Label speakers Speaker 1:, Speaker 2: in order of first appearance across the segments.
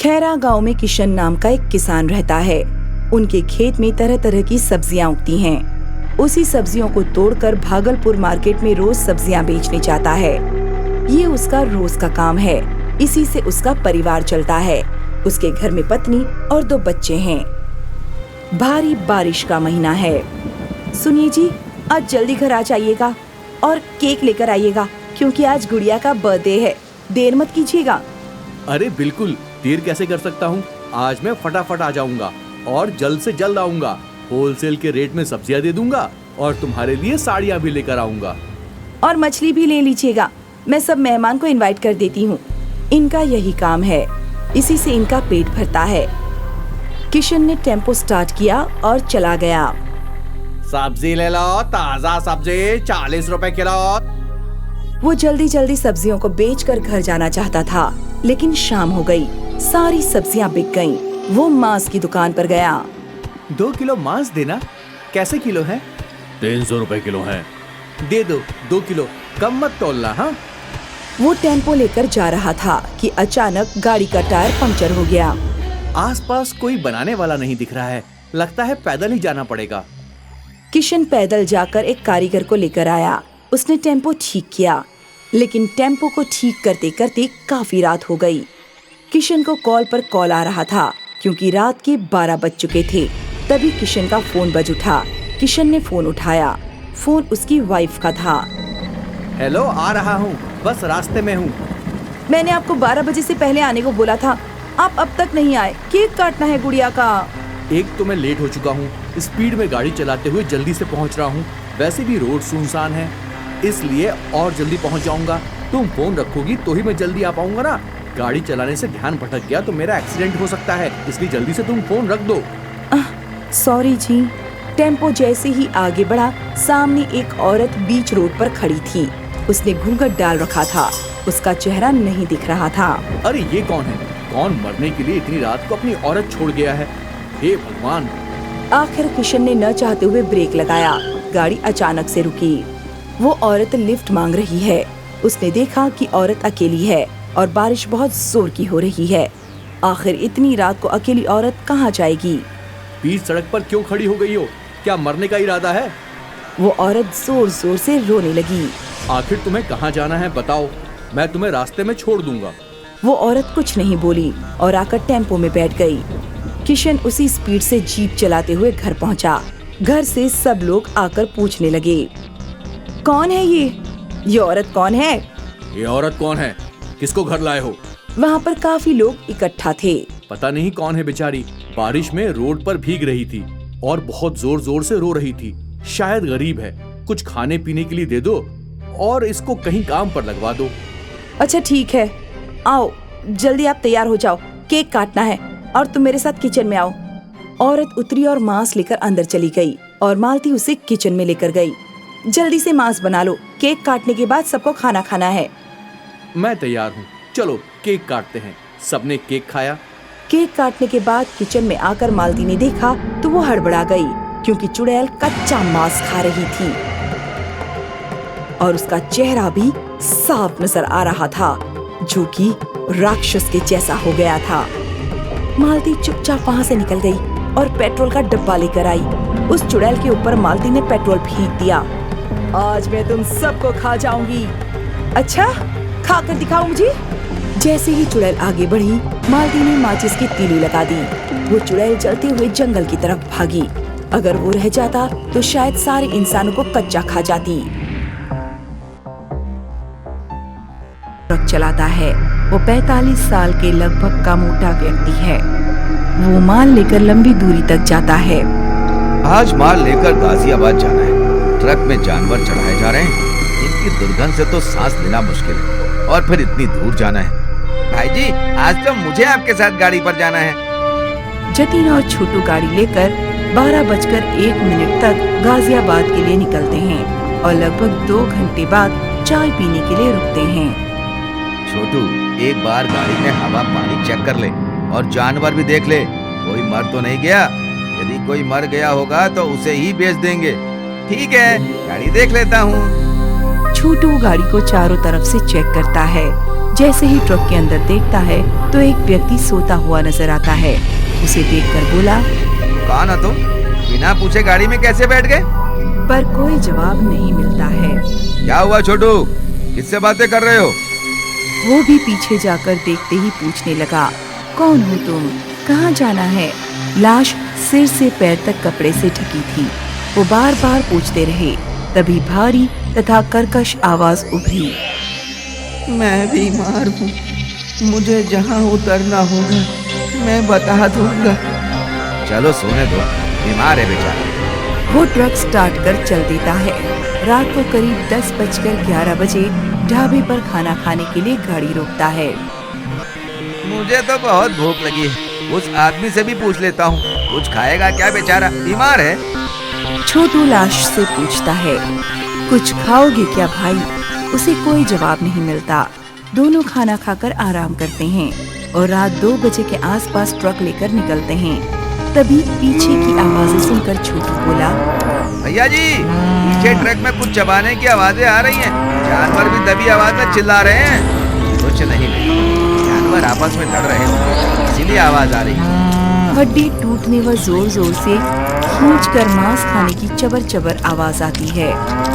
Speaker 1: खैरा गांव में किशन नाम का एक किसान रहता है। उनके खेत में तरह तरह की सब्जियां उगती हैं। उसी सब्जियों को तोड़कर भागलपुर मार्केट में रोज सब्जियां बेचने जाता है। ये उसका रोज का काम है। इसी से उसका परिवार चलता है। उसके घर में पत्नी और 2 बच्चे हैं। भारी बारिश का महीना है। सुनिए जी, आज जल्दी घर आ जाइएगा और केक लेकर आइएगा, क्योंकि आज गुड़िया का बर्थडे है। देर मत कीजिएगा।
Speaker 2: अरे बिल्कुल, देर कैसे कर सकता हूँ। आज मैं फटाफट आ जाऊंगा और जल्द से जल्द आऊंगा। होलसेल के रेट में सब्जियां दे दूंगा और तुम्हारे लिए साड़ियाँ भी लेकर आऊंगा।
Speaker 1: और मछली भी ले लीजिएगा। मैं सब मेहमान को इनवाइट कर देती हूँ। इनका यही काम है। इसी से इनका पेट भरता है। किशन ने टेम्पो स्टार्ट किया और चला गया।
Speaker 2: सब्जी ले लो, ताजा सब्जी 40 रुपए किलो।
Speaker 1: वो जल्दी जल्दी सब्जियों को बेचकर घर जाना चाहता था, लेकिन शाम हो गई। सारी सब्जियां बिक गईं। वो मांस की दुकान पर गया।
Speaker 2: 2 किलो मांस देना। कैसे किलो है? 300 रुपए किलो है। दे दो 2 किलो, कम मत तोलना। हाँ,
Speaker 1: वो टेम्पो लेकर जा रहा था कि अचानक गाड़ी का टायर पंक्चर हो गया।
Speaker 2: आसपास कोई बनाने वाला नहीं दिख रहा है। लगता है पैदल ही जाना पड़ेगा।
Speaker 1: किशन पैदल जाकर एक कारीगर को लेकर आया। उसने टेम्पो ठीक किया, लेकिन टेम्पो को ठीक करते करते काफी रात हो गई। किशन को कॉल पर कॉल आ रहा था, क्योंकि रात के 12 बज चुके थे। तभी किशन का फोन बज उठा। किशन ने फोन उठाया। फोन उसकी वाइफ का था।
Speaker 2: हेलो, आ रहा हूँ, बस रास्ते में हूँ।
Speaker 1: मैंने आपको 12 बजे से पहले आने को बोला था। आप अब तक नहीं आए। केक काटना है गुड़िया का।
Speaker 2: एक तो मैं लेट हो चुका हूँ। स्पीड में गाड़ी चलाते हुए जल्दी से पहुँच रहा हूँ। वैसे भी रोड सुनसान है, इसलिए और जल्दी पहुँच जाऊंगा। तुम फोन रखोगी तो ही मैं जल्दी आ पाऊंगा ना। गाड़ी चलाने से ध्यान भटक गया तो मेरा एक्सीडेंट हो सकता है, इसलिए जल्दी से तुम फोन रख दो।
Speaker 1: सॉरी जी। टेम्पो जैसे ही आगे बढ़ा, सामने एक औरत बीच रोड पर खड़ी थी। उसने घूंघट डाल रखा था। उसका चेहरा नहीं दिख रहा था।
Speaker 2: अरे ये कौन है? कौन मरने के लिए इतनी रात को अपनी औरत छोड़ गया है? हे भगवान।
Speaker 1: आखिर किशन ने न चाहते हुए ब्रेक लगाया। गाड़ी अचानक से रुकी। वो औरत लिफ्ट मांग रही है। उसने देखा कि औरत अकेली है और बारिश बहुत जोर की हो रही है। आखिर इतनी रात को अकेली औरत कहाँ जाएगी?
Speaker 2: बीच सड़क पर क्यों खड़ी हो गई हो? क्या मरने का इरादा है?
Speaker 1: वो औरत जोर जोर से रोने लगी।
Speaker 2: आखिर तुम्हें कहाँ जाना है बताओ, मैं तुम्हें रास्ते में छोड़ दूंगा।
Speaker 1: वो औरत कुछ नहीं बोली और आकर टेम्पो में बैठ गई। किशन उसी स्पीड से जीप चलाते हुए घर पहुंचा। घर से सब लोग आकर पूछने लगे, कौन है ये औरत कौन है?
Speaker 2: ये औरत कौन है? किसको घर लाए हो?
Speaker 1: वहाँ पर काफी लोग इकट्ठा थे।
Speaker 2: पता नहीं कौन है बेचारी। बारिश में रोड पर भीग रही थी और बहुत जोर जोर से रो रही थी। शायद गरीब है। कुछ खाने पीने के लिए दे दो और इसको कहीं काम पर लगवा दो।
Speaker 1: अच्छा ठीक है, आओ जल्दी आप तैयार हो जाओ। केक काटना है और तुम मेरे साथ किचन में आओ। औरत उतरी और मांस लेकर अंदर चली गई और मालती उसे किचन में लेकर गई। जल्दी से मांस बना लो। केक काटने के बाद सबको खाना खाना है।
Speaker 2: मैं तैयार हूँ, चलो केक काटते हैं। सबने केक खाया।
Speaker 1: केक काटने के बाद किचन में आकर मालती ने देखा तो वो हड़बड़ा गई, क्योंकि चुड़ैल कच्चा मांस खा रही थी और उसका चेहरा भी साफ नजर आ रहा था, जो कि राक्षस के जैसा हो गया था। मालती चुपचाप वहाँ से निकल गई और पेट्रोल का डब्बा लेकर आई। उस चुड़ैल के ऊपर मालती ने पेट्रोल फेंक दिया। आज मैं तुम सबको खा जाऊंगी। अच्छा, खा कर दिखाओ मुझे। जैसे ही चुड़ैल आगे बढ़ी, मालती ने माचिस की तीली लगा दी। वो चुड़ैल जलते हुए जंगल की तरफ भागी। अगर वो रह जाता तो शायद सारे इंसानों को कच्चा खा जाती। ट्रक चलाता है। वो 45 साल के लगभग का मोटा व्यक्ति है। वो माल लेकर लंबी दूरी तक जाता है।
Speaker 3: आज माल लेकर गाजियाबाद जाना है। ट्रक में जानवर चढ़ाए जा रहे हैं। इनकी दुर्गंध से तो सांस लेना मुश्किल है, और फिर इतनी दूर जाना है। भाई जी, आज तो मुझे आपके साथ गाड़ी पर जाना है।
Speaker 1: जतीन और छोटू गाड़ी लेकर 12:01 तक गाजियाबाद के लिए निकलते हैं और लगभग 2 घंटे बाद चाय पीने के लिए रुकते हैं।
Speaker 3: छोटू, एक बार गाड़ी में हवा पानी चेक कर ले और जानवर भी देख ले। कोई मर तो नहीं गया? यदि कोई मर गया होगा तो उसे ही बेच देंगे। ठीक है, गाड़ी देख लेता हूँ।
Speaker 1: छोटू गाड़ी को चारों तरफ से चेक करता है। जैसे ही ट्रक के अंदर देखता है तो एक व्यक्ति सोता हुआ नजर आता है। उसे देखकर बोला,
Speaker 3: कौन हो तुम? बिना पूछे गाड़ी में कैसे बैठ गए?
Speaker 1: पर कोई जवाब नहीं मिलता है।
Speaker 3: क्या हुआ छोटू, किससे बातें कर रहे हो?
Speaker 1: वो भी पीछे जाकर देखते ही पूछने लगा, कौन हो तुम, कहाँ जाना है? लाश सिर से पैर तक कपड़े से ढकी थी। वो बार बार पूछते रहे। तभी भारी तथा कर्कश आवाज उभरी,
Speaker 3: मैं बीमार हूँ, मुझे जहाँ उतरना होगा मैं बता दूंगा। चलो सोने दो, बीमार है बेचारा।
Speaker 1: वो ट्रक स्टार्ट कर चल देता है। रात को करीब 10:11 बजे ढाबे पर खाना खाने के लिए गाड़ी रोकता है।
Speaker 3: मुझे तो बहुत भूख लगी है, उस आदमी से भी पूछ लेता हूँ, कुछ खाएगा क्या? बेचारा बीमार है।
Speaker 1: छोटू लाश से पूछता है, कुछ खाओगे क्या भाई? उसे कोई जवाब नहीं मिलता। दोनों खाना खाकर आराम करते हैं और रात 2 बजे के आसपास ट्रक लेकर निकलते हैं। तभी पीछे की आवाजें सुनकर छोटू बोला,
Speaker 3: भैया जी, पीछे ट्रक में कुछ चबाने की आवाजें आ रही हैं। जानवर भी दबी आवाज में चिल्ला रहे हैं। कुछ नहीं, जानवर आपस में लड़ रहे हैं, इसीलिए आवाज आ रही है।
Speaker 1: हड्डी टूटने व जोर जोर से खींचकर मांस खाने की चबर चबर आवाज आती है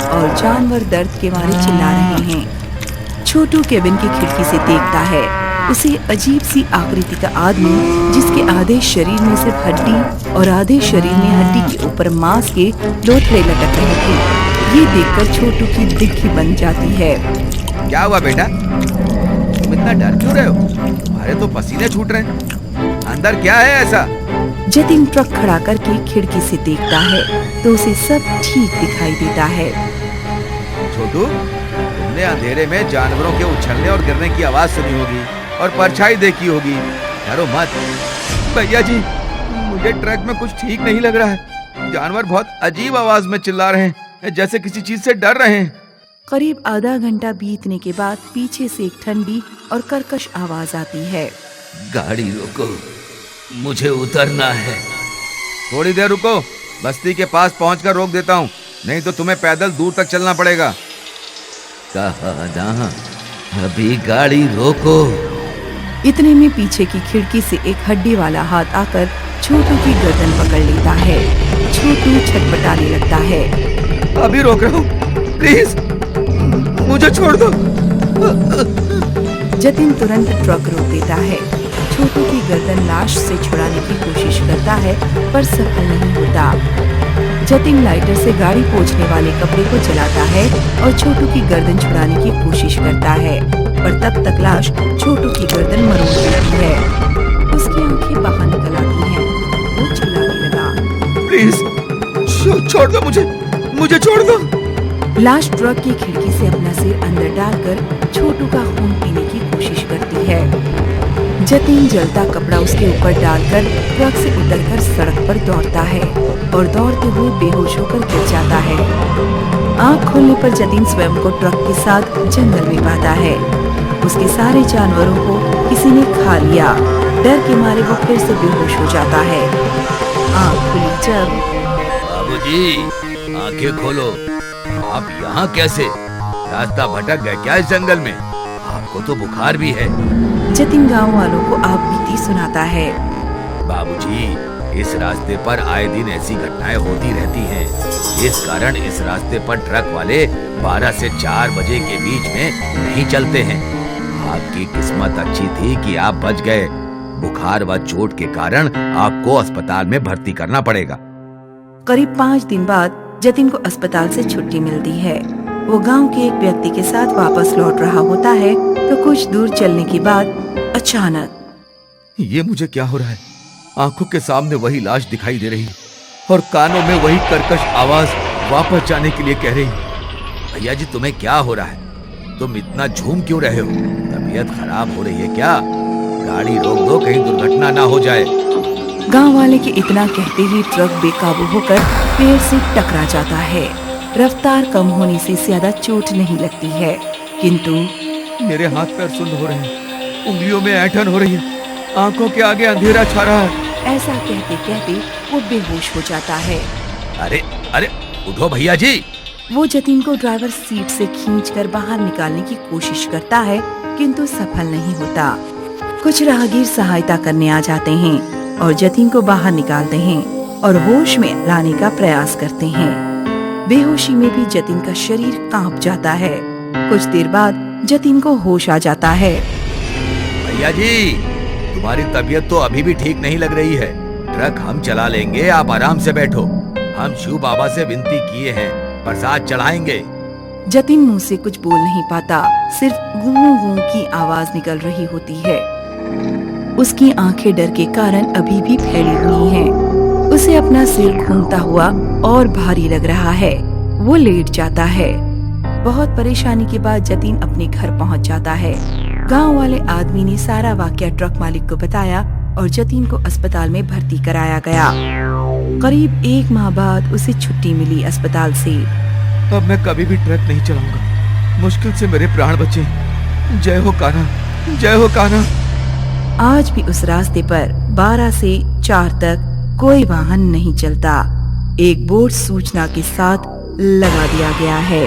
Speaker 1: और जानवर दर्द के मारे चिल्ला रहे हैं। छोटू केबिन की खिड़की से देखता है। उसे अजीब सी आकृति का आदमी, जिसके आधे शरीर में सिर्फ हड्डी और आधे शरीर में हड्डी के ऊपर मांस के लोथड़े लटक रहे थे, ये देखकर छोटू की दिक्की बन जाती है।
Speaker 3: क्या हुआ बेटा, तुम इतना डर क्यों रहे हो? तुम्हारे तो पसीने छूट रहे हैं। अंदर क्या है ऐसा?
Speaker 1: जतिन ट्रक खड़ा करके खिड़की से देखता है तो उसे सब ठीक दिखाई देता है।
Speaker 3: छोटू, तुमने अंधेरे में जानवरों के उछलने और गिरने की आवाज सुनी होगी और परछाई देखी होगी। डरो मत। भैया जी, मुझे ट्रक में कुछ ठीक नहीं लग रहा है। जानवर बहुत अजीब आवाज में चिल्ला रहे हैं, जैसे किसी चीज से डर रहे हैं।
Speaker 1: करीब आधा घंटा बीतने के बाद पीछे से एक ठंडी और कर्कश आवाज आती है।
Speaker 3: गाड़ी रोको, मुझे उतरना है। थोड़ी देर रुको, बस्ती के पास पहुंचकर रोक देता हूँ, नहीं तो तुम्हें पैदल दूर तक चलना पड़ेगा। कहा ना, अभी गाड़ी रोको।
Speaker 1: इतने में पीछे की खिड़की से एक हड्डी वाला हाथ आकर छोटू की गर्दन पकड़ लेता है। छोटू छटपटाने लगता है।
Speaker 3: अभी रोक रहा हूँ, प्लीज मुझे छोड़ दो।
Speaker 1: जतिन तुरंत ट्रक रोक देता है। छोटू की गर्दन लाश से छुड़ाने की कोशिश करता है पर सफल नहीं होता। जतिन लाइटर से गाड़ी पोंछने वाले कपड़े को जलाता है और छोटू की गर्दन छुड़ाने की कोशिश करता है, पर तब तक लाश छोटू की गर्दन मरोड़ देती है। उसकी आंखें बाहर निकल आती हैं। वो चिल्लाने लगा,
Speaker 3: प्लीज छोड़ दो मुझे छोड़ दो।
Speaker 1: लाश ट्रक की खिड़की से अपना सिर अंदर डालकर छोटू का खून पीने की कोशिश करती है। जतिन जलता कपड़ा उसके ऊपर डालकर ट्रक से उतरकर सड़क पर दौड़ता है और दौड़ते हुए बेहोश होकर गिर जाता है। आँख खोलने पर जतिन स्वयं को ट्रक के साथ जंगल में पाता है। उसके सारे जानवरों को किसी ने खा लिया। डर के मारे वो फिर से बेहोश हो जाता है। आँख खुली जब,
Speaker 3: बाबूजी, आंखें खोलो। आप यहाँ कैसे? रास्ता भटक गए क्या इस जंगल में? आपको तो बुखार भी है।
Speaker 1: जतिन गांव वालों को आप बीती सुनाता है।
Speaker 3: बाबूजी, इस रास्ते पर आए दिन ऐसी घटनाएं होती रहती हैं। इस कारण इस रास्ते पर ट्रक वाले 12 से 4 बजे के बीच में नहीं चलते हैं। आपकी किस्मत अच्छी थी कि आप बच गए। बुखार व चोट के कारण आपको अस्पताल में भर्ती करना पड़ेगा।
Speaker 1: करीब 5 दिन बाद जतिन को अस्पताल से छुट्टी मिलती है। वो गांव के एक व्यक्ति के साथ वापस लौट रहा होता है तो कुछ दूर चलने के बाद अचानक,
Speaker 3: ये मुझे क्या हो रहा है? आंखों के सामने वही लाश दिखाई दे रही और कानों में वही कर्कश आवाज वापस जाने के लिए कह रही। भैया जी, तुम्हें क्या हो रहा है? तुम इतना झूम क्यों रहे हो? तबीयत खराब हो रही है क्या? गाड़ी रोक दो, कहीं दुर्घटना ना हो जाए।
Speaker 1: गांव वाले के इतना कहते ही ट्रक बेकाबू होकर पेड़ से टकरा जाता है। रफ्तार कम होने से ज्यादा चोट नहीं लगती है, किंतु
Speaker 3: मेरे हाथ पैर सुन्न हो रहे हैं, उंगलियों में ऐंठन हो रही है, आंखों के आगे अंधेरा छा रहा है।
Speaker 1: ऐसा कहते कहते वो बेहोश हो जाता है।
Speaker 3: अरे अरे, उठो भैया जी,
Speaker 1: वो जतिन को ड्राइवर सीट से खींचकर बाहर निकालने की कोशिश करता है, किंतु सफल नहीं होता। कुछ राहगीर सहायता करने आ जाते हैं और जतिन को बाहर निकालते हैं और होश में लाने का प्रयास करते हैं। बेहोशी में भी जतिन का शरीर कांप जाता है। कुछ देर बाद जतिन को होश आ जाता है।
Speaker 3: भैया जी, तुम्हारी तबीयत तो अभी भी ठीक नहीं लग रही है। ट्रक हम चला लेंगे, आप आराम से बैठो। हम शिव बाबा से विनती किए हैं, प्रसाद चढ़ाएंगे।
Speaker 1: जतिन मुंह से कुछ बोल नहीं पाता, सिर्फ गूं गूं की आवाज निकल रही होती है। उसकी आंखें डर के कारण अभी भी फैली हुई हैं। उसे अपना सिर घूमता हुआ और भारी लग रहा है। वो लेट जाता है। बहुत परेशानी के बाद जतिन अपने घर पहुंच जाता है। गांव वाले आदमी ने सारा वाकया ट्रक मालिक को बताया और जतिन को अस्पताल में भर्ती कराया गया। करीब 1 माह बाद उसे छुट्टी मिली अस्पताल से।
Speaker 3: अब मैं कभी भी ट्रक नहीं चलाऊंगा। मुश्किल से मेरे प्राण बचे। जय हो कान्हा, जय हो कान्हा।
Speaker 1: आज भी उस रास्ते पर 12 से 4 तक कोई वाहन नहीं चलता। एक बोर्ड सूचना के साथ लगा दिया गया है।